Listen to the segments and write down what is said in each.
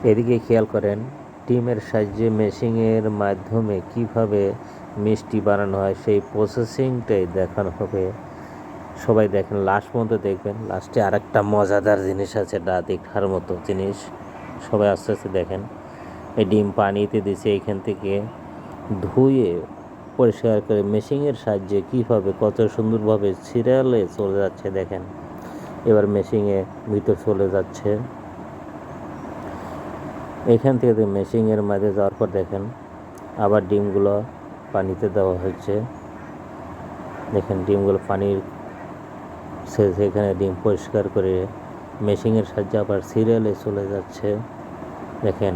এদিকে খেয়াল করেন ডিমের সাহায্যে মেশিনের মাধ্যমে কিভাবে মিষ্টি বানানো হয় সেই প্রসেসিংটাই দেখানো হবে। সবাই দেখেন, লাস্ট পর্যন্ত দেখবেন। লাস্টে আরেকটা মজাদার জিনিস আছে, এটা দেখার মতো জিনিস। সবাই আস্তে আস্তে দেখেন। এই ডিম পানিতে দিছে, এখান থেকে ধুয়ে পরিষ্কার করে মেশিনের সাহায্যে কীভাবে কত সুন্দরভাবে সিরিয়ালে চলে যাচ্ছে দেখেন। এবার মেশিনে ভিতর চলে যাচ্ছে। এখান থেকে মেশিনের মাঝে যাওয়ার পর দেখেন আবার ডিমগুলো পানিতে দেওয়া হচ্ছে। দেখেন ডিমগুলো পানির সেখানে ডিম পরিষ্কার করে মেশিনের সাহায্যে আবার সিরিয়ালে চলে যাচ্ছে। দেখেন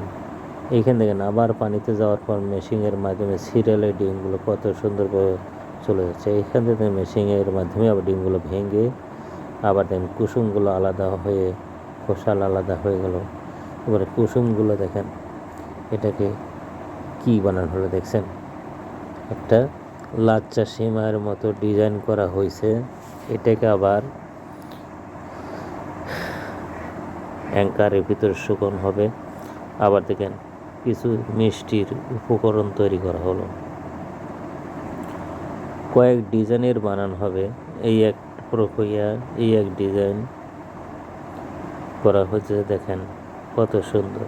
এইখান দেখেন আবার পানিতে যাওয়ার পর মেশিনের মাধ্যমে সিরিয়ালে ডিমগুলো কত সুন্দরভাবে চলে যাচ্ছে। এইখান থেকে মেশিনের মাধ্যমে আবার ডিমগুলো ভেঙে আবার দেখেন কুসুমগুলো আলাদা হয়ে খোসা আলাদা হয়ে গেল। এবারে কুসুমগুলো দেখেন এটাকে কি বানানো হলো দেখছেন, একটা লাচ্চা সিমার মতো ডিজাইন করা হয়েছে। এটাকে আবার অ্যাঙ্কারের ভিতরে শুকনো হবে। আবার দেখেন কিছু মিষ্টির উপকরণ তৈরি করা হলো, কয়েক ডিজাইনের বানানো হবে। এই এক প্রক্রিয়া, এই এক ডিজাইন করা হয়েছে। দেখেন কত সুন্দর।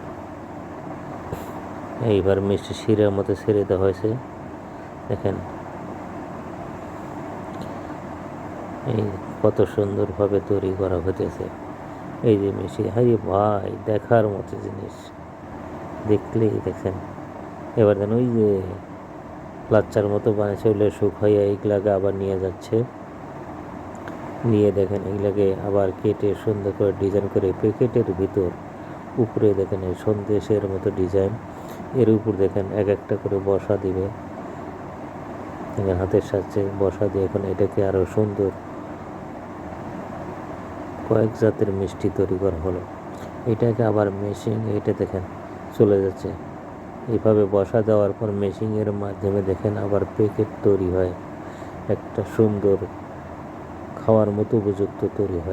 এইবার মিষ্টি শিরার মতো ছেড়ে দেওয়া হয়েছে। দেখেন এই কত সুন্দরভাবে তৈরি করা হতেছে। এই যে মিষ্টি, হাই ভাই দেখার মতো জিনিস, দেখলেই দেখেন। এবার দেন ওই যে লাচ্চার মতো বানিয়েছে, ওইগুলো শুকাইয়া এইগুলাকে আবার নিয়ে যাচ্ছে। নিয়ে দেখেন এইগুলাকে আবার কেটে সুন্দর করে ডিজাইন করে প্যাকেটের ভিতর উপরে দেখেন এই সন্দেশের মতো ডিজাইন, এর উপর দেখেন এক একটা করে বসা দিবে। দেখেন হাতের সাহায্যে বসা দিয়ে এখন এটাকে আরও সুন্দর কয়েক জাতের মিষ্টি তৈরি করা হলো। এটাকে আবার মেশিন, এটা দেখেন চলে যাচ্ছে। এইভাবে বসা দেওয়ার পর মেশিনের মাধ্যমে দেখেন আবার প্যাকেট তৈরি হয়, একটা সুন্দর খাওয়ার মতো উপযুক্ত তৈরি হয়।